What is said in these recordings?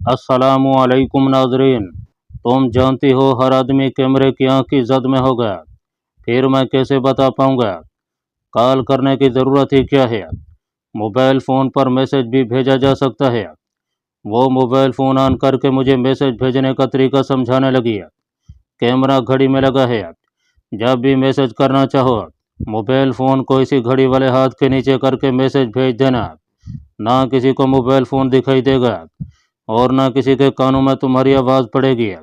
अस्सलामुअलैकुम नाजरीन। तुम जानती हो हर आदमी कैमरे की आंख की जद में हो गया, फिर मैं कैसे बता पाऊंगा कॉल करने की ज़रूरत ही क्या है। मोबाइल फ़ोन पर मैसेज भी भेजा जा सकता है। वो मोबाइल फ़ोन ऑन करके मुझे मैसेज भेजने का तरीका समझाने लगी है। कैमरा घड़ी में लगा है, जब भी मैसेज करना चाहो मोबाइल फ़ोन को इसी घड़ी वाले हाथ के नीचे करके मैसेज भेज देना। ना किसी को मोबाइल फ़ोन दिखाई देगा और ना किसी के कानों में तुम्हारी आवाज़ पड़ेगी।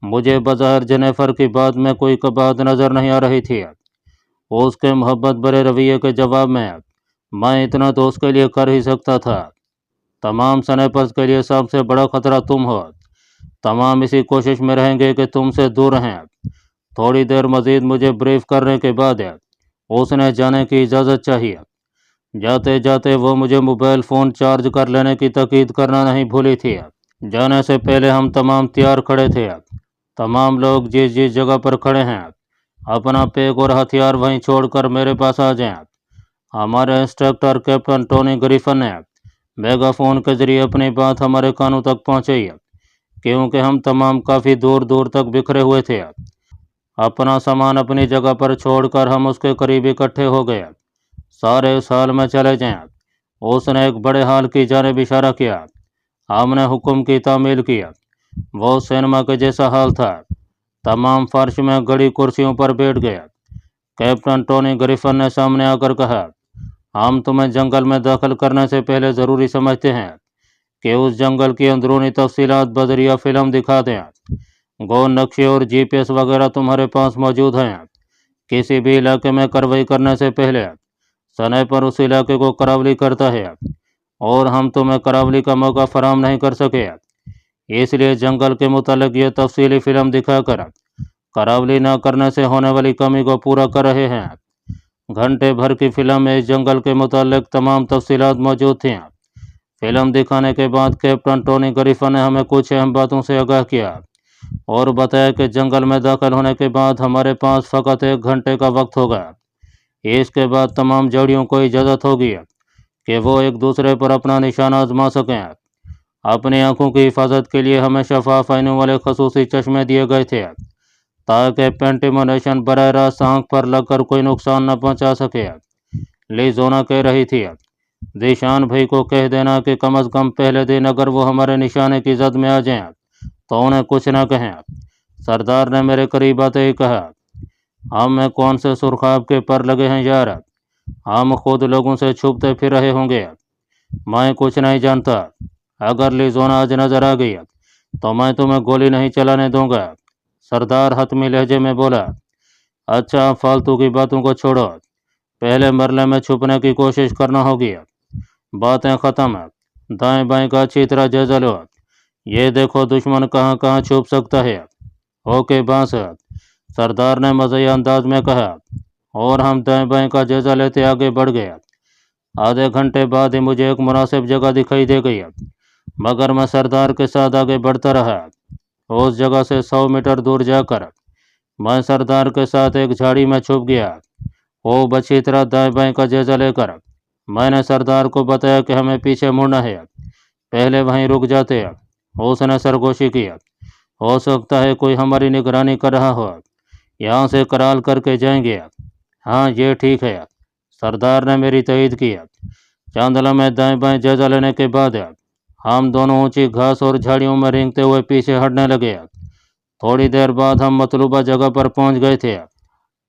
मुझे बज़ाहिर जेनिफर की बात में कोई बात नज़र नहीं आ रही थी। उसके मोहब्बत भरे रवैये के जवाब में मैं इतना तो उसके लिए कर ही सकता था। तमाम स्नैपर्स के लिए सबसे बड़ा खतरा तुम हो। तमाम इसी कोशिश में रहेंगे कि तुमसे दूर रहें। थोड़ी देर मज़ीद मुझे ब्रीफ करने के बाद उसने जाने की इजाज़त चाहिए। जाते जाते वो मुझे मोबाइल फ़ोन चार्ज कर लेने की ताकीद करना नहीं भूली थी। जाने से पहले हम तमाम तैयार खड़े थे। तमाम लोग जिस जिस जगह पर खड़े हैं अपना पैक और हथियार वहीं छोड़कर मेरे पास आ जाएं। हमारे इंस्ट्रक्टर कैप्टन टोनी ग्रिफिन ने मेगाफोन के जरिए अपनी बात हमारे कानों तक पहुंचाई, क्योंकि हम तमाम काफ़ी दूर दूर तक बिखरे हुए थे। अपना सामान अपनी जगह पर छोड़कर हम उसके करीब इकट्ठे हो गए। सारे इस हाल में चले जाएं। उसने एक बड़े हाल की जानिब इशारा किया। हमने हुक्म की तामील किया। वो सिनेमा के जैसा हाल था। तमाम फर्श में गड़ी कुर्सियों पर बैठ गए। कैप्टन टोनी ग्रिफिन ने सामने आकर कहा, हम तुम्हें जंगल में दाखिल करने से पहले ज़रूरी समझते हैं कि उस जंगल की अंदरूनी तफसीलात बजरिया फ़िल्म दिखा दें। गो नक्शे और जीपीएस वगैरह तुम्हारे पास मौजूद हैं। किसी भी इलाके में कार्रवाई करने से पहले स्नाइपर उस इलाके को करावली करता है और हम तुम्हें करावली का मौका फराहम नहीं कर सके, इसलिए जंगल के मुतालिक ये तफसीली फ़िल्म दिखाकर करावली न करने से होने वाली कमी को पूरा कर रहे हैं। घंटे भर की फ़िल्म में इस जंगल के मुतालिक तमाम तफसीलात मौजूद थीं। फ़िल्म दिखाने के बाद कैप्टन टोनी ग्रिफिन ने हमें कुछ अहम बातों से आगाह किया और बताया कि जंगल में दाखिल होने के बाद हमारे पास फ़कत 1 घंटे का वक्त होगा। इसके बाद तमाम जड़ियों को इजाज़त होगी कि वो एक दूसरे पर अपना निशाना आजमा सकें। अपनी आंखों की हिफाजत के लिए हमें शफाफ आइनों वाले खसूसी चश्मे दिए गए थे, ताकि पेंटिमोनेशन बराह रास्त आँख पर लगकर कोई नुकसान न पहुंचा सके। लिज़ोना कह रही थी, ज़ीशान भाई को कह देना कि कम अज़ कम पहले दिन अगर वो हमारे निशाने की जद में आ जाएं तो उन्हें कुछ न कहें। सरदार ने मेरे करीब आते ही कहा, हम में कौन से सुरखाब के पर लगे हैं यार, हम खुद लोगों से छुपते फिर रहे होंगे। मैं कुछ नहीं जानता। अगर लिज़ोना आज नजर आ गई तो मैं तुम्हें गोली नहीं चलाने दूंगा। सरदार हतमी लहजे में बोला, अच्छा फालतू की बातों को छोड़ो, पहले मरले में छुपने की कोशिश करना होगी। बातें ख़त्म, दाएं बाएं का अच्छी तरह जायजा लो। ये देखो दुश्मन कहाँ कहाँ छुप सकता है। ओके बांस, सरदार ने मज़े अंदाज में कहा और हम दाएं बाएं का जायजा लेते आगे बढ़ गए। आधे घंटे बाद ही मुझे एक मुनासिब जगह दिखाई दे गई, मगर मैं सरदार के साथ आगे बढ़ता रहा। उस जगह से 100 मीटर दूर जाकर मैं सरदार के साथ एक झाड़ी में छुप गया। वो अच्छी तरह दाएं बाएं का जायजा लेकर मैंने सरदार को बताया कि हमें पीछे मुड़ना है, पहले वहीं रुक जाते। उसने सरगोशी की, हो सकता है कोई हमारी निगरानी कर रहा हो, यहाँ से कराल करके जाएंगे। हाँ ये ठीक है, सरदार ने मेरी तईद की। चंद लम्हे दाएं बाएं जायजा लेने के बाद हम दोनों ऊंची घास और झाड़ियों में रेंगते हुए पीछे हटने लगे। थोड़ी देर बाद हम मतलूबा जगह पर पहुंच गए थे।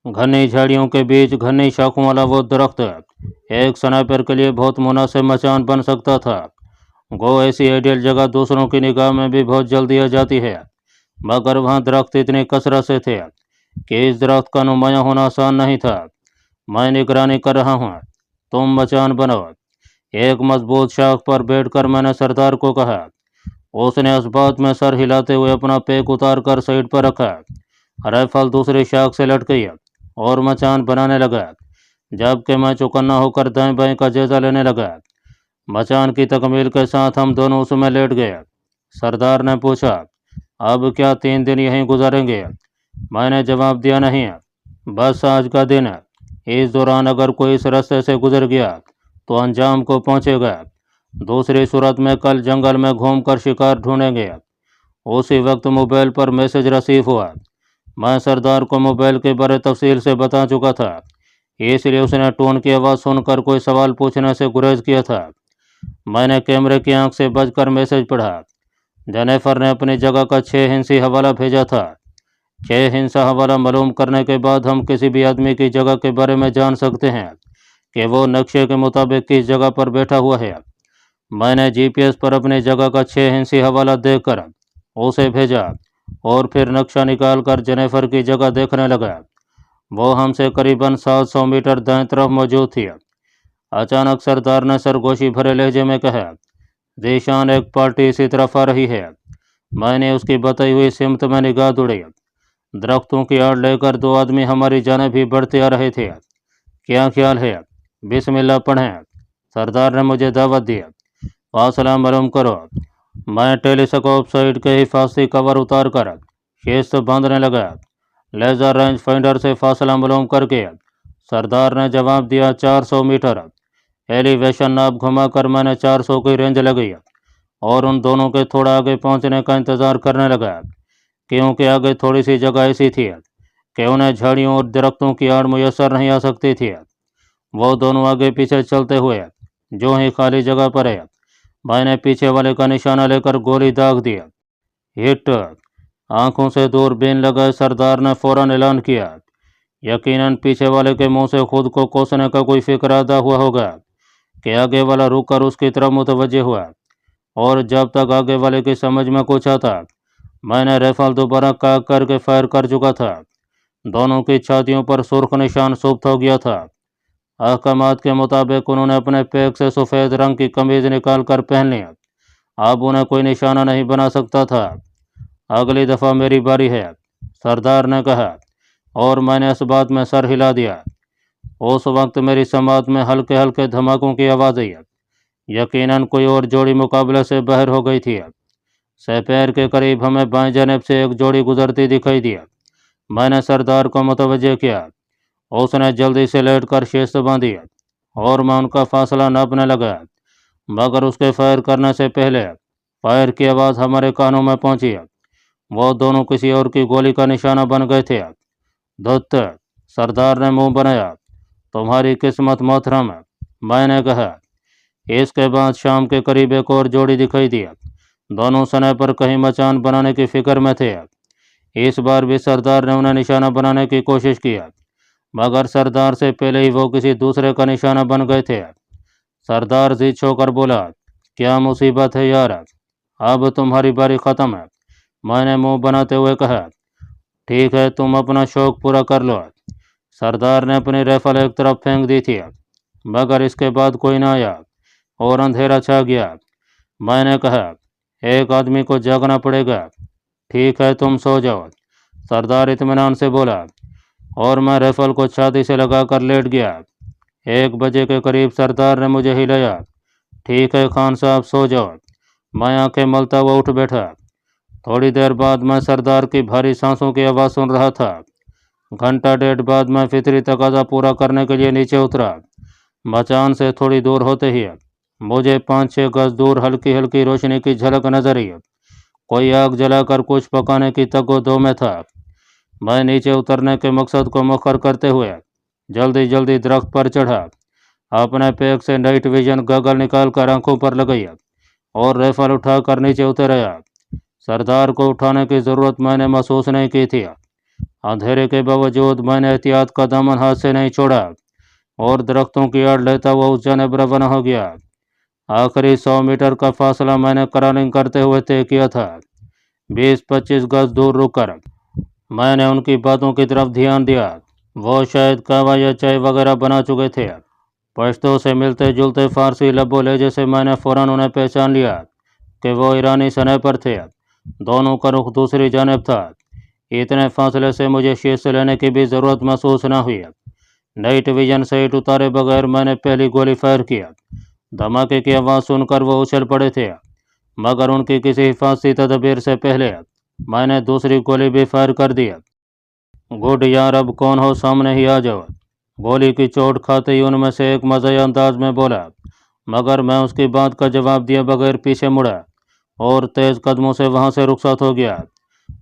घनी झाड़ियों के बीच घनी शाखों वाला वो दरख्त एक स्नाइपर के लिए बहुत मुनासिब मचान बन सकता था। गो ऐसी आइडियल जगह दूसरों की निगाह में भी बहुत जल्दी आ जाती है, मगर वहाँ दरख्त इतनी कसरत से थे कि इस दरख्त का नुमाया होना आसान नहीं था। मैं निगरानी कर रहा हूँ, तुम मचान बनाओ। एक मजबूत शाख पर बैठकर मैंने सरदार को कहा। उसने इस बात में सर हिलाते हुए अपना पैक उतार कर साइड पर रखा। राइफल दूसरी शाख से लट गई और मचान बनाने लगा, जबकि मैं चौकन्ना होकर दाएं बाएं का जायजा लेने लगा। मचान की तकमील के साथ हम दोनों उसमें लेट गए। सरदार ने पूछा, अब क्या 3 दिन यहीं गुजारेंगे? मैंने जवाब दिया, नहीं, बस आज का दिन है। इस दौरान अगर कोई इस रास्ते से गुजर गया तो अंजाम को पहुंचेगा। दूसरी सूरत में कल जंगल में घूमकर शिकार ढूंढेंगे। उसी वक्त मोबाइल पर मैसेज रिसीव हुआ। मैं सरदार को मोबाइल के बारे तफसील से बता चुका था, इसलिए उसने टोन की आवाज़ सुनकर कोई सवाल पूछने से गुरेज किया था। मैंने कैमरे की आंख से बचकर मैसेज पढ़ा। जेनिफर ने अपनी जगह का 6 हिंसी हवाला भेजा था। 6 हिंसा हवाला मालूम करने के बाद हम किसी भी आदमी की जगह के बारे में जान सकते हैं कि वो नक्शे के मुताबिक किस जगह पर बैठा हुआ है। मैंने जीपीएस पर अपनी जगह का 6 हिंसी हवाला देकर उसे भेजा और फिर नक्शा निकालकर जेनिफर की जगह देखने लगा। वो हमसे करीबन 700 मीटर दाएं तरफ मौजूद थी। अचानक सरदार ने सरगोशी भरे लहजे में कहा, जीशान, एक पार्टी इसी तरफ आ रही है। मैंने उसकी बताई हुई सिमत में निगाह दौड़ी। दरख्तों की आड़ लेकर 2 आदमी हमारी जानिब ही बढ़ते आ रहे थे। क्या ख्याल है? बिस्मिल्लाह पढ़ें। सरदार ने मुझे दावत दी। फासला मालूम करो। मैं टेलीस्कोप साइड के हिफाजती कवर उतार कर शेष बांधने लगा। लेज़र रेंज फाइंडर से फासला मालूम करके सरदार ने जवाब दिया, 400 मीटर। एलिवेशन नाप घुमाकर मैंने 400 की रेंज लगाई और उन दोनों के थोड़ा आगे पहुंचने का इंतज़ार करने लगा, क्योंकि आगे थोड़ी सी जगह ऐसी थी कि उन्हें झाड़ियों और दरख्तों की आड़ मुयसर नहीं आ सकती थी। वो दोनों आगे पीछे चलते हुए जो ही खाली जगह पर है, मैंने पीछे वाले का निशाना लेकर गोली दाग दिया। हिट। आंखों से दूरबीन लगाए सरदार ने फौरन ऐलान किया। यकीनन पीछे वाले के मुंह से खुद को कोसने का कोई फिक्र अदा हुआ होगा कि आगे वाला रुक कर उसकी तरफ मुतवज्जे हुआ, और जब तक आगे वाले की समझ में कुछ आता मैंने राइफल दोबारा काग करके फायर कर चुका था। दोनों की छातियों पर सुर्ख निशान सुप्त हो गया था। अहकामात के मुताबिक उन्होंने अपने पैक से सफ़ेद रंग की कमीज निकाल कर पहन लिया। अब उन्हें कोई निशाना नहीं बना सकता था। अगली दफ़ा मेरी बारी है, सरदार ने कहा, और मैंने इस बात में सर हिला दिया। उस वक्त मेरी समात में हल्के हल्के धमाकों की आवाज़ आई। यकीनन कोई और जोड़ी मुकाबले से बाहर हो गई थी। सपैर के करीब हमें बाएं जानिब से एक जोड़ी गुजरती दिखाई दी। मैंने सरदार को मुतवज्जे किया। उसने जल्दी से लेट कर शेष बांधी और मैं उनका फासला नापने लगा, मगर उसके फायर करने से पहले फायर की आवाज़ हमारे कानों में पहुंची। वो दोनों किसी और की गोली का निशाना बन गए थे। धुत, सरदार ने मुंह बनाया। तुम्हारी किस्मत मोहतरम, मैंने कहा। इसके बाद शाम के करीब एक और जोड़ी दिखाई दी। दोनों स्नाइपर कहीं मचान बनाने की फिक्र में थे। इस बार भी सरदार ने उन्हें निशाना बनाने की कोशिश की, मगर सरदार से पहले ही वो किसी दूसरे का निशाना बन गए थे। सरदार जीत होकर बोला, क्या मुसीबत है यार, अब तुम्हारी बारी ख़त्म है। मैंने मुंह बनाते हुए कहा, ठीक है, तुम अपना शौक़ पूरा कर लो। सरदार ने अपनी राइफल एक तरफ फेंक दी थी, मगर इसके बाद कोई ना आया और अंधेरा छा गया। मैंने कहा, एक आदमी को जागना पड़ेगा। ठीक है, तुम सो जाओ, सरदार इत्मीनान से बोला, और मैं राइफल को छाती से लगाकर लेट गया। 1 बजे के करीब सरदार ने मुझे हिलाया। ठीक है खान साहब, सो जाओ। मैं आंखें मलता हुआ उठ बैठा। थोड़ी देर बाद मैं सरदार की भारी सांसों की आवाज़ सुन रहा था। घंटा डेढ़ बाद मैं फितरी तकाजा पूरा करने के लिए नीचे उतरा। मचान से थोड़ी दूर होते ही मुझे 5-6 गज दूर हल्की हल्की रोशनी की झलक नजर आई। कोई आग जलाकर कुछ पकाने की तगो-दो में था। मैं नीचे उतरने के मकसद को मुखर करते हुए जल्दी जल्दी दरख्त पर चढ़ा। अपने पैक से नाइट विजन गॉगल निकाल कर आंखों पर लगाई और राइफल उठाकर नीचे उतर आया। सरदार को उठाने की ज़रूरत मैंने महसूस नहीं की थी। अंधेरे के बावजूद मैंने एहतियात का दामन हाथ से नहीं छोड़ा और दरख्तों की आड़ लेता हुआ उस जानिब रवाना हो गया। आखिरी 100 मीटर का फासला मैंने क्रॉलिंग करते हुए तय किया था। 20-25 गज दूर रुककर मैंने उनकी बातों की तरफ ध्यान दिया। वो शायद कहवा या चाय वगैरह बना चुके थे। पश्तो से मिलते जुलते फारसी लबो लहजे से मैंने फ़ौरन उन्हें पहचान लिया कि वो ईरानी स्नाइपर थे। दोनों का रुख दूसरी जानिब था। इतने फासले से मुझे शीश लेने की भी ज़रूरत महसूस न हुई। नाइट विजन साइट उतारे बगैर मैंने पहली गोली फायर किया। धमाके की आवाज़ सुनकर वो उछल पड़े थे, मगर उनकी किसी हिफाजती तदबीर से पहले मैंने दूसरी गोली भी फायर कर दी। गुड यार, अब कौन हो, सामने ही आ जाओ। गोली की चोट खाते ही उनमें से एक मज़े अंदाज में बोला, मगर मैं उसकी बात का जवाब दिए बगैर पीछे मुड़ा और तेज़ कदमों से वहाँ से रुखसत हो गया।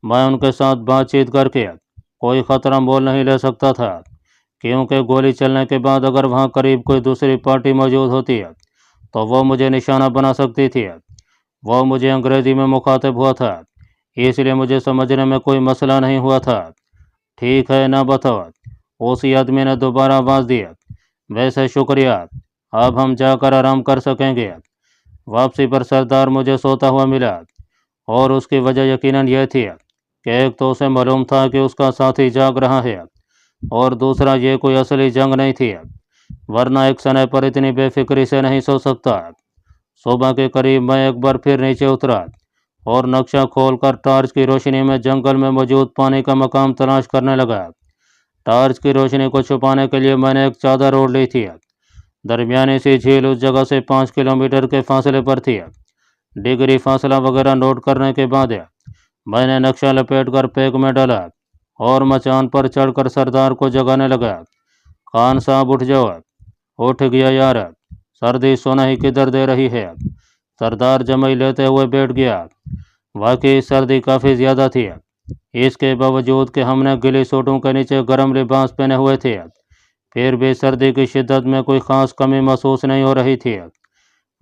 मैं उनके साथ बातचीत करके कोई ख़तरा मोल नहीं ले सकता था, क्योंकि गोली चलने के बाद अगर वहाँ करीब कोई दूसरी पार्टी मौजूद होती तो वो मुझे निशाना बना सकती थी। वो मुझे अंग्रेज़ी में मुखातिब हुआ था, इसलिए मुझे समझने में कोई मसला नहीं हुआ था। ठीक है, ना बताओ, उसी आदमी ने दोबारा आवाज़ दी। वैसे शुक्रिया, अब हम जाकर आराम कर सकेंगे। वापसी पर सरदार मुझे सोता हुआ मिला, और उसकी वजह यकीनन यह थी कि एक तो उसे मालूम था कि उसका साथी जाग रहा है, और दूसरा ये कोई असली जंग नहीं थी, वरना एक स्नाइपर इतनी बेफिक्री से नहीं सो सकता। सुबह के करीब मैं एक बार फिर नीचे उतरा और नक्शा खोलकर टार्च की रोशनी में जंगल में मौजूद पानी का मकाम तलाश करने लगा। टार्च की रोशनी को छुपाने के लिए मैंने एक चादर ओढ़ ली थी। दरमियानी सी झील उस जगह से 5 किलोमीटर के फासले पर थी। डिग्री फासला वगैरह नोट करने के बाद मैंने नक्शा लपेटकर पैक में डाला और मचान पर चढ़कर सरदार को जगाने लगा। खान साहब उठ जाओ। उठ गया यार, सर्दी सोना ही किधर दे रही है। सरदार जमई लेते हुए बैठ गया। वाकई सर्दी काफ़ी ज़्यादा थी, इसके बावजूद कि हमने गिली सूटों के नीचे गर्म लिबास पहने हुए थे, फिर भी सर्दी की शिद्दत में कोई ख़ास कमी महसूस नहीं हो रही थी।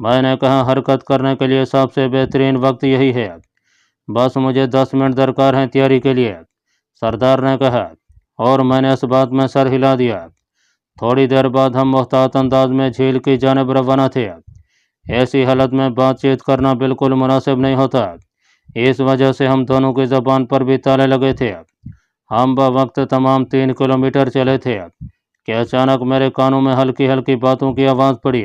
मैंने कहा, हरकत करने के लिए सबसे बेहतरीन वक्त यही है, बस मुझे 10 मिनट दरकार हैं तैयारी के लिए, सरदार ने कहा, और मैंने इस बात में सर हिला दिया। थोड़ी देर बाद हम मुहतात अंदाज में झील की जानिब रवाना थे। ऐसी हालत में बातचीत करना बिल्कुल मुनासिब नहीं होता, इस वजह से हम दोनों की ज़बान पर भी ताले लगे थे। हम वक्त तमाम 3 किलोमीटर चले थे कि अचानक मेरे कानों में हल्की हल्की बातों की आवाज़ पड़ी।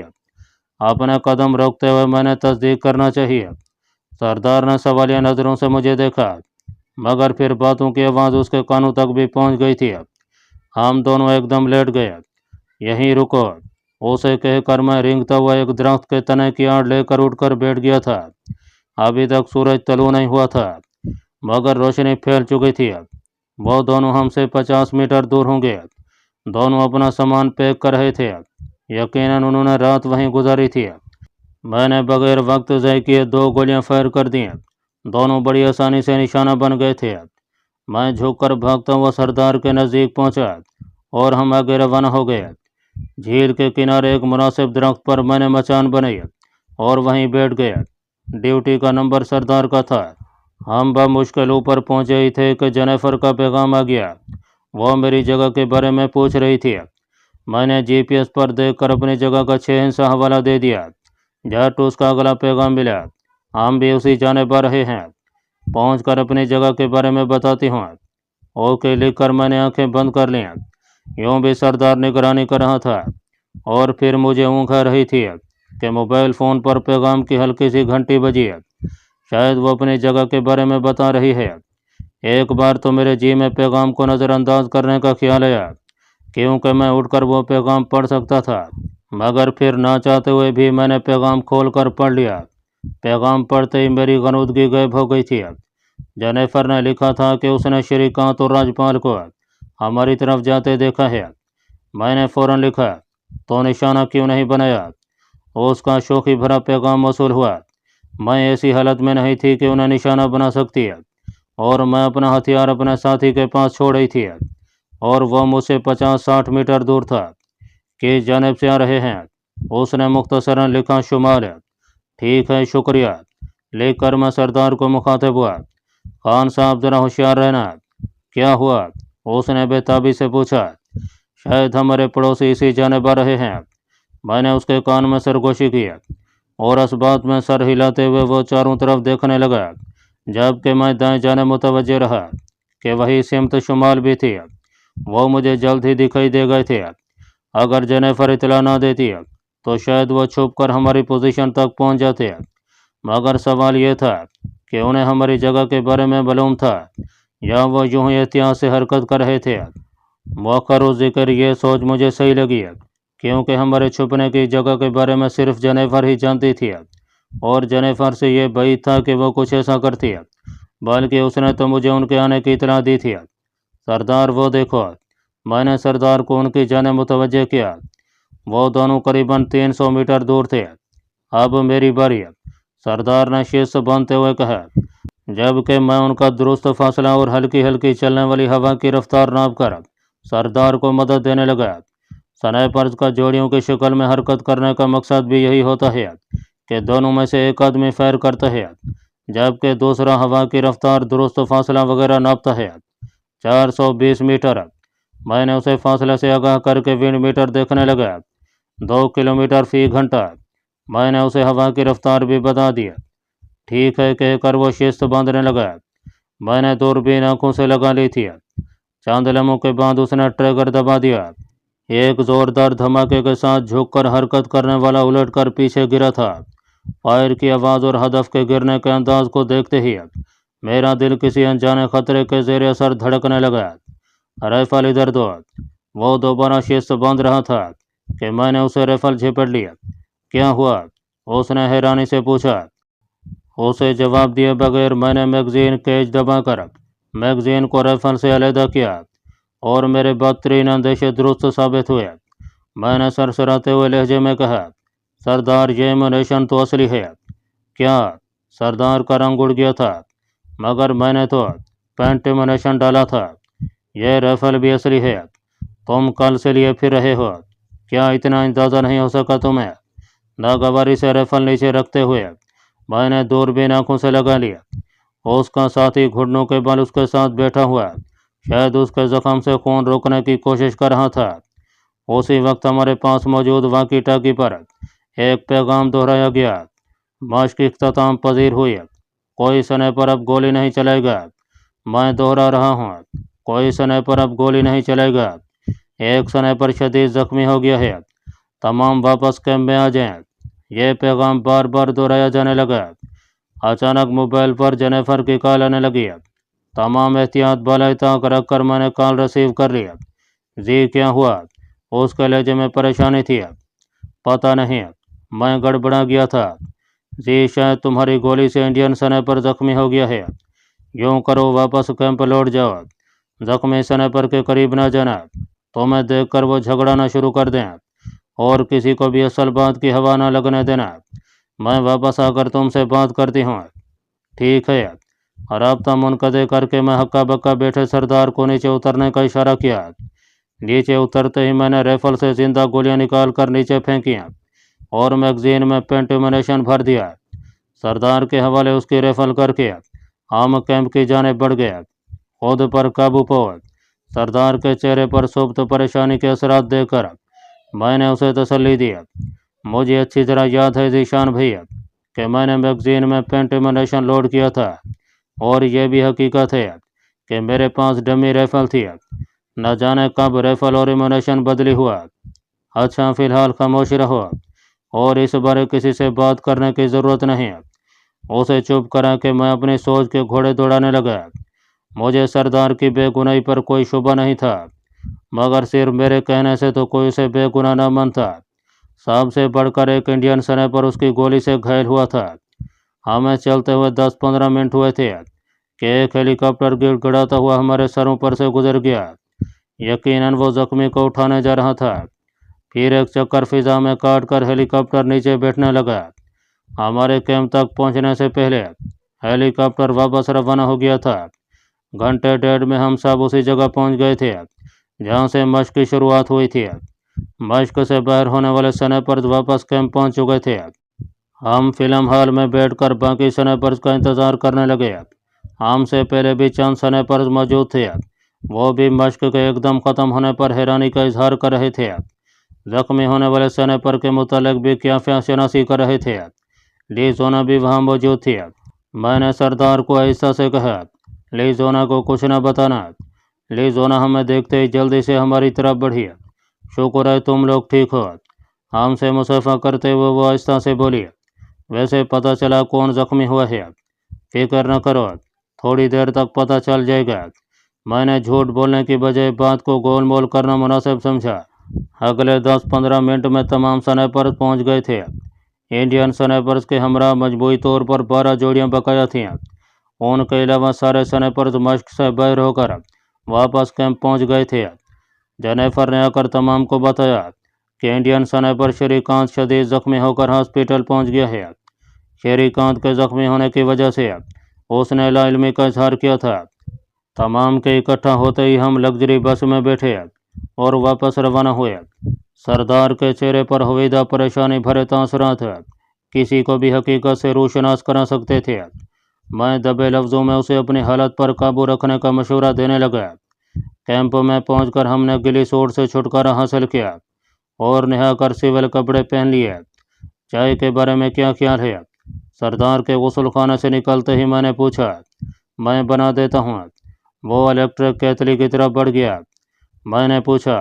अपने कदम रोकते हुए मैंने तस्दीक करना चाहिए। सरदार ने सवालिया नज़रों से मुझे देखा, मगर फिर बातों की आवाज़ उसके कानों तक भी पहुंच गई थी। हम दोनों एकदम लेट गए। यहीं रुको, उसे कहकर मैं रेंगता हुआ एक दरख्त के तने की आड़ लेकर उठकर बैठ गया था। अभी तक सूरज तलू नहीं हुआ था, मगर रोशनी फैल चुकी थी। वो दोनों हमसे 50 मीटर दूर होंगे। दोनों अपना सामान पैक कर रहे थे। यकीनन उन्होंने रात वहीं गुजारी थी। मैंने बगैर वक्त ज़ाय किए 2 गोलियां फायर कर दी। दोनों बड़ी आसानी से निशाना बन गए थे। मैं झुककर भागता हुआ सरदार के नज़दीक पहुंचा और हम आगे रवाना हो गए। झील के किनारे एक मुनासिब दरख्त पर मैंने मचान बनाई और वहीं बैठ गया। ड्यूटी का नंबर सरदार का था। हम बमुश्किल ऊपर पहुंचे ही थे कि जेनिफर का पैगाम आ गया। वो मेरी जगह के बारे में पूछ रही थी। मैंने जीपीएस पर देखकर अपनी जगह का 6 हिस्सा हवाला दे दिया। झट उसका अगला पैगाम मिला, हम भी उसी जानिब आ रहे हैं, पहुंचकर अपनी जगह के बारे में बताती हूँ। ओके लिखकर मैंने आंखें बंद कर लीं। यूँ भी सरदार निगरानी कर रहा था, और फिर मुझे ऊँघ आ रही थी कि मोबाइल फ़ोन पर पैगाम की हल्की सी घंटी बजी। शायद वो अपनी जगह के बारे में बता रही है। एक बार तो मेरे जी में पैगाम को नज़रअंदाज करने का ख्याल आया, क्योंकि मैं उठकर वो पैगाम पढ़ सकता था, मगर फिर ना चाहते हुए भी मैंने पैगाम खोलकर पढ़ लिया। पैगाम पढ़ते ही मेरी गनूदगी गायब हो गई थी। जेनिफर ने लिखा था कि उसने श्रीकांत और राजपाल को हमारी तरफ जाते देखा है। मैंने फ़ौरन लिखा, तो निशाना क्यों नहीं बनाया। उसका शोखी भरा पैगाम मौसूल हुआ। मैं ऐसी हालत में नहीं थी कि उन्हें निशाना बना सकती है, और मैं अपना हथियार अपने साथी के पास छोड़ रही थी, और वह मुझसे 50-60 मीटर दूर था। किस जानिब से आ रहे हैं, उसने मुख्तसरन लिखा, शुमाल। ठीक है, शुक्रिया, लिखकर मैं सरदार को मुखातिब हुआ। खान साहब ज़रा होशियार रहना। क्या हुआ, उसने बेताबी से पूछा। शायद हमारे पड़ोसी इसी जानिब आ रहे हैं। मैंने उसके कान में सरगोशी की, और इस बात में सर हिलाते हुए वो चारों तरफ देखने लगा, जबकि मैं दाएं जाने मुतवज्जे रहा कि वही सिमत शुमाल भी थी। वो मुझे जल्द ही दिखाई दे गए थे। अगर जेनिफर इतला ना देती तो शायद वो छुप कर हमारी पोजीशन तक पहुंच जाते, मगर सवाल ये था कि उन्हें हमारी जगह के बारे में मालूम था, या वो यूं ही एहतियात से हरकत कर रहे थे। मौखर ज़िक्र ये सोच मुझे सही लगी, क्योंकि हमारे छुपने की जगह के बारे में सिर्फ जेनिफर ही जानती थी, और जेनिफर से ये बैद था कि वो कुछ ऐसा करती, बल्कि उसने तो मुझे उनके आने की इतला दी थी। सरदार, वो देखो। मैंने सरदार को उनकी जाने मुतवज्जे किया। वो दोनों करीबन 300 मीटर दूर थे। अब मेरी बारी है, सरदार ने शीश बांधते हुए कहा, जबकि मैं उनका दुरुस्त फासला और हल्की हल्की चलने वाली हवा की रफ्तार नाप कर सरदार को मदद देने लगा। स्नाइपर्स का जोड़ियों की शक्ल में हरकत करने का मकसद भी यही होता है कि दोनों में से एक आदमी फायर करता है जबकि दूसरा हवा की रफ्तार, दुरुस्त फासला वगैरह नापता है। 420 मीटर। मैंने उसे फासले से आगाह करके विंड मीटर देखने लगा। 2 किलोमीटर फी घंटा। मैंने उसे हवा की रफ्तार भी बता दिया। ठीक है कहकर वो शिस्त बांधने लगा। मैंने दूरबीन आंखों से लगा ली थी। चंद लम्हों के बाद उसने ट्रिगर दबा दिया। एक जोरदार धमाके के साथ झुककर हरकत करने वाला उलटकर पीछे गिरा था। फायर की आवाज़ और हदफ के गिरने के अंदाज को देखते ही मेरा दिल किसी अनजाने खतरे के जेर असर धड़कने लगा। राइफल इधर दो। वो दोबारा शिस्त बांध रहा था कि मैंने उसे राइफल झपट लिया। क्या हुआ? उसने हैरानी से पूछा। उसे जवाब दिए बगैर मैंने मैगजीन केज दबाकर मैगजीन को राइफल से अलहदा किया और मेरे बदतरीन अंदेशे दुरुस्त साबित हुए। मैंने सरसराते हुए लहजे में कहा, सरदार ये एमुनेशन तो असली है। क्या? सरदार का रंग उड़ गया था, मगर मैंने तो पेंट एमुनेशन डाला था। यह राइफल भी असली है। तुम कल से लिए फिर रहे हो, क्या इतना अंदाज़ा नहीं हो सका तुम्हें? नागवारी से राइफल नीचे रखते हुए मैंने दूरबीन आंखों से लगा लिया। उसका साथी घुटनों के बल उसके साथ बैठा हुआ शायद उसके जख्म से खून रोकने की कोशिश कर रहा था। उसी वक्त हमारे पास मौजूद वाकी टाकी पर एक पैगाम दोहराया गया। मश्क इख्तिताम पजीर हुई। कोई स्नाइपर अब गोली नहीं चलाएगा। मैं दोहरा रहा हूँ, कोई स्नाइपर अब गोली नहीं चलाएगा। एक स्नाइपर शदीद जख्मी हो गया है। तमाम वापस कैंप में आ जाएं। यह पैगाम बार बार दोहराया जाने लगा। अचानक मोबाइल पर जेनिफर की कॉल आने लगी। तमाम एहतियात बालाई ताक रखकर मैंने कॉल रिसीव कर लिया। जी क्या हुआ? उसके लहजे में परेशानी थी। पता नहीं, मैं गड़बड़ा गया था। जी शायद तुम्हारी गोली से इंडियन स्नाइपर जख्मी हो गया है। यूँ करो, वापस कैंप लौट जाओ। जख्मी स्नाइपर के करीब न जाना। तुम्हें देखकर वो झगड़ाना शुरू कर दें और किसी को भी असल बात की हवा न लगने देना। मैं वापस आकर तुमसे बात करती हूँ। ठीक है। राब्ता मुनक़ते करके मैं हक्का बक्का बैठे सरदार को नीचे उतरने का इशारा किया। नीचे उतरते ही मैंने राइफल से जिंदा गोलियां निकाल कर नीचे फेंकी और मैगजीन में पेंट एमुनेशन भर दिया। सरदार के हवाले उसकी राइफल करके हम कैंप की जानिब बढ़ गया। खुद पर काबू पाओ। सरदार के चेहरे पर सुप्त परेशानी के असरात देखकर मैंने उसे तसल्ली दी। मुझे अच्छी तरह याद है जीशान भैया कि मैंने मैगजीन में पेंट एमुनेशन लोड किया था और यह भी हकीकत है कि मेरे पास डमी राइफल थी। न जाने कब राइफल और एमुनेशन बदली हुआ। अच्छा, फिलहाल खामोश रहो और इस बारे किसी से बात करने की ज़रूरत नहीं। उसे चुप करा के मैं अपनी सोच के घोड़े दौड़ाने लगा। मुझे सरदार की बेगुनाही पर कोई शुबा नहीं था, मगर सिर्फ मेरे कहने से तो कोई उसे बेगुनाह न मानता। सबसे बढ़कर एक इंडियन स्नाइपर उसकी गोली से घायल हुआ था। हमें चलते हुए 10-15 मिनट हुए थे कि एक हेलीकॉप्टर गिड़गिड़ाता हुआ हमारे सरों पर से गुजर गया। यकीनन वो जख्मी को उठाने जा रहा था। फिर एक चक्कर फिजा में काट कर हेलीकॉप्टर नीचे बैठने लगा। हमारे कैंप तक पहुंचने से पहले हेलीकॉप्टर वापस रवाना हो गया था। घंटे डेढ़ में हम सब उसी जगह पहुंच गए थे जहां से मश्क की शुरुआत हुई थी। मश्क से बाहर होने वाले स्नाइपर्स वापस कैंप पहुंच चुके थे। हम फिल्म हॉल में बैठकर बाकी स्नाइपर्स का इंतज़ार करने लगे। हमसे पहले भी चंद स्नाइपर्स मौजूद थे। वो भी मश्क के एकदम ख़त्म होने पर हैरानी का इजहार कर रहे थे। जख्मी होने वाले स्नाइपर के मुतालिक भी क्या शनासी कर रहे थे। लीजोना भी वहाँ मौजूद थी। मैंने सरदार को आहिस्ता से कहा, लीजोना को कुछ न बताना। लीजोना हमें देखते ही जल्दी से हमारी तरफ बढ़ी। शुक्र है तुम लोग ठीक हो। हमसे मुसाफा करते हुए वो आहिस्ता से बोली, वैसे पता चला कौन जख्मी हुआ है? फिक्र न करो, थोड़ी देर तक पता चल जाएगा। मैंने झूठ बोलने की बजाय बात को गोल मोल करना मुनासिब समझा। अगले 10-15 मिनट में तमाम स्नाइपर्स पहुंच गए थे। इंडियन स्नाइपर्स के हमरा मजबूरी तौर पर 12 जोड़ियां बकाया थीं। उनके अलावा सारे स्नाइपर्स मश्क से बाहर होकर वापस कैंप पहुंच गए थे। जेनिफर ने आकर तमाम को बताया کہ انڈین स्नाइपर श्रीकांत शदीद जख्मी होकर हॉस्पिटल पहुंच गया है। श्रीकांत के जख्मी होने की वजह से उसने लाइलमी का इजहार किया था। तमाम के इकट्ठा होते ही हम लग्जरी बस में बैठे और वापस रवाना हुए। सरदार के चेहरे पर हवीदा परेशानी भरे तासुरात किसी को भी हकीकत से रूशनास करा सकते थे। मैं दबे लफ्ज़ों में उसे अपनी हालत पर काबू रखने का मशवरा देने लगा। कैंप में पहुंचकर हमने गिली सोट से छुटकारा हासिल किया और नहाकर सिविल कपड़े पहन लिए। चाय के बारे में क्या ख्याल है? सरदार के गुस्ल खाने से निकलते ही मैंने पूछा। मैं बना देता हूँ। वो इलेक्ट्रिक केतली की तरफ बढ़ गया। मैंने पूछा,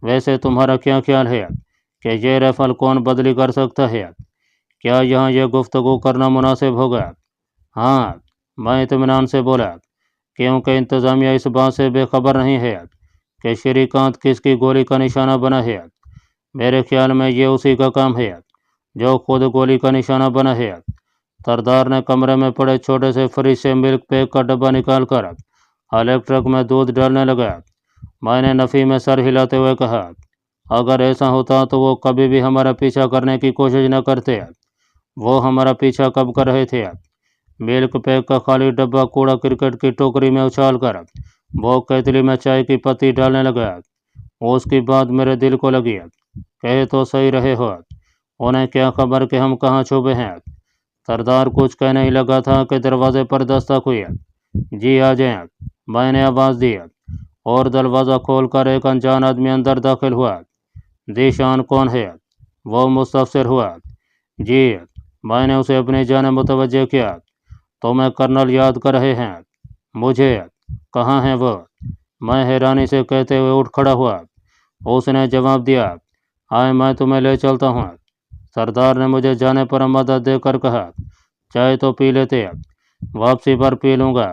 वैसे तुम्हारा क्या ख्याल है कि ये राइफल कौन बदली कर सकता है? क्या यहाँ यह गुफ्तगू करना मुनासिब होगा? हाँ, मैं इत्मीनान से बोला, क्योंकि इंतज़ामिया इस बात से बेखबर नहीं है कि श्रीकांत किसकी गोली का निशाना बना है। मेरे ख्याल में ये उसी का काम है जो खुद गोली का निशाना बना है। सरदार ने कमरे में पड़े छोटे से फ्रिज से मिल्क पैक का डब्बा निकाल कर इलेक्ट्रिक में दूध डालने लगा। मैंने नफ़ी में सर हिलाते हुए कहा, अगर ऐसा होता तो वो कभी भी हमारा पीछा करने की कोशिश न करते। वो हमारा पीछा कब कर रहे थे? मिल्क पैक का खाली डब्बा कूड़ा क्रिकेट की टोकरी में उछाल कर वो केतली में चाय की पत्ती डालने लगा। उसकी बात मेरे दिल को लगी। कहे तो सही रहे हो, उन्हें क्या खबर कि हम कहाँ छुपे हैं। सरदार कुछ कहने ही लगा था कि दरवाजे पर दस्तक हुई। जी आ जाएं, मैंने आवाज़ दी और दरवाज़ा खोलकर एक अनजान आदमी अंदर दाखिल हुआ। जीशान कौन है? वो मुस्तफसिर हुआ। जी, मैंने उसे अपनी जाने मुतवज्जे किया। तो मैं कर्नल याद कर रहे हैं मुझे? कहाँ हैं वो? मैं हैरानी से कहते हुए उठ खड़ा हुआ। उसने जवाब दिया, आए मैं तुम्हें ले चलता हूँ। सरदार ने मुझे जाने पर मदद देकर कहा, चाय तो पी लेते, वापसी पर पी लूँगा।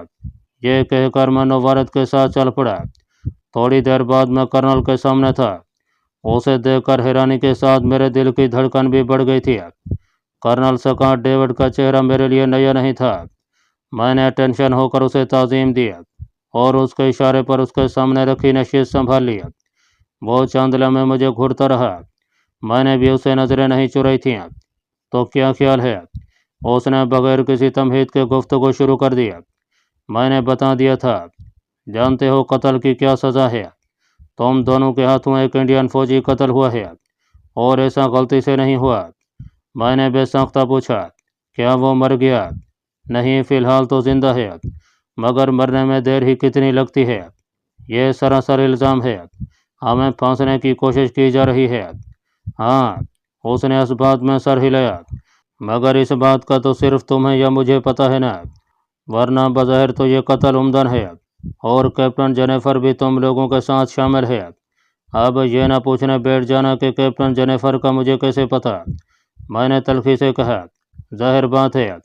ये कहकर मैं नवारत के साथ चल पड़ा। थोड़ी देर बाद मैं कर्नल के सामने था। उसे देखकर हैरानी के साथ मेरे दिल की धड़कन भी बढ़ गई थी। कर्नल स्कॉट डेविड का चेहरा मेरे लिए नया नहीं था। मैंने अटेंशन होकर उसे ताज़ीम दी और उसके इशारे पर उसके सामने रखी नशीस संभाल ली। वो चंद लम्हे मुझे घूरता रहा। मैंने भी उसे नज़रें नहीं चुराई थी। तो क्या ख्याल है? उसने बगैर किसी तमहीद के गुफ्तगू शुरू कर दिया। मैंने बता दिया था, जानते हो कत्ल की क्या सज़ा है? तुम दोनों के हाथों एक इंडियन फौजी कत्ल हुआ है और ऐसा गलती से नहीं हुआ। मैंने बेसाख्ता पूछा, क्या वो मर गया? नहीं, फ़िलहाल तो जिंदा है, मगर मरने में देर ही कितनी लगती है। ये सरासर इल्ज़ाम है, हमें फांसने की कोशिश की जा रही है। हाँ, उसने इस बात में सर हिलाया, मगर इस बात का तो सिर्फ तुम्हें या मुझे पता है ना, वरना बज़ाहिर तो ये कत्ल उम्दन है और कैप्टन जेनिफर भी तुम लोगों के साथ शामिल है। अब ये ना पूछने बैठ जाना कि कैप्टन जेनिफर का मुझे कैसे पता। मैंने तल्खी से कहा, जाहिर बात है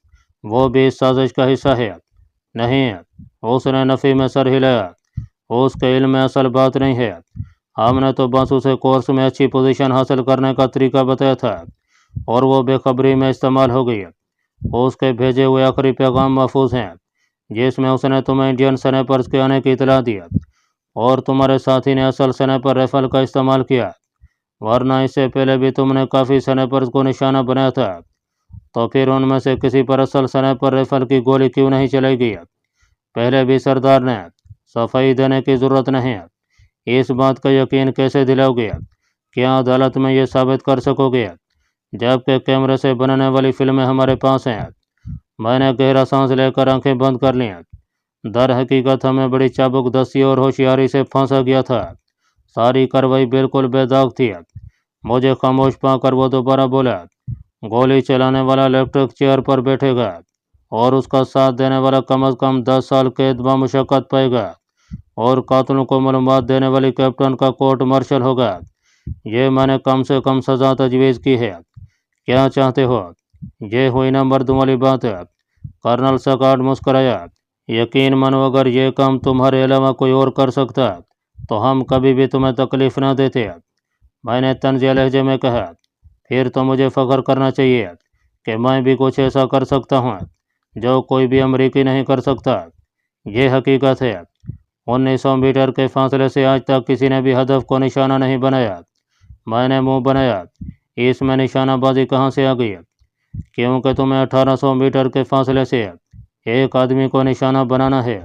वो भी इस साजिश का हिस्सा है। नहीं, उसने नफ़ी में सर हिलाया, उसके इल्म में असल बात नहीं है। हमने तो बस उसे कोर्स में अच्छी पोजीशन हासिल करने का तरीका बताया था और वो बेखबरी में इस्तेमाल हो गई। उसके भेजे हुए आखिरी पैगाम महफूज हैं, जिसमें उसने तुम्हें इंडियन स्नाइपर्स के आने की इतला दी और तुम्हारे साथी ने असल स्नाइपर राइफल का इस्तेमाल किया, वरना इससे पहले भी तुमने काफ़ी स्नाइपर्स को निशाना बनाया था। तो फिर उनमें से किसी पर असल स्नाइपर राइफल की गोली क्यों नहीं चलाई गई? पहले भी सरदार ने सफाई देने की ज़रूरत नहीं। इस बात का यकीन कैसे दिलाओगे? क्या अदालत में ये साबित कर सकोगे जबकि कैमरे से बनने वाली फिल्में हमारे पास हैं? मैंने गहरा सांस लेकर आंखें बंद कर लीं। दर हकीकत हमें बड़ी चाबुकदस्ती और होशियारी से फांसा गया था। सारी कार्रवाई बिल्कुल बेदाग थी। मुझे खामोश पाकर वो दोबारा बोला, गोली चलाने वाला इलेक्ट्रिक चेयर पर बैठेगा और उसका साथ देने वाला कम अज़ कम 10 साल कैद बामुशक्कत पाएगा और कातलों को मालूमात देने वाली कैप्टन का कोर्ट मार्शल होगा। ये मैंने कम से कम सज़ा तजवीज़ की है। क्या चाहते हो? ये हुई ना मर्दों वाली बात है। कर्नल स्कॉट मुस्कराया। यकीन मानो, अगर ये काम तुम्हारे अलावा कोई और कर सकता तो हम कभी भी तुम्हें तकलीफ़ न देते। मैंने तंज़िया लहजे में कहा, फिर तो मुझे फ़ख्र करना चाहिए कि मैं भी कुछ ऐसा कर सकता हूँ जो कोई भी अमरीकी नहीं कर सकता। ये हकीकत है, 1900 मीटर के फासले से आज तक किसी ने भी हदफ को निशाना नहीं बनाया। میں نے منہ بنایا، اس میں نشانہ بازی کہاں سے آ گئی؟ کیونکہ تمہیں 1800 میٹر کے فاصلے سے ایک آدمی کو نشانہ بنانا ہے۔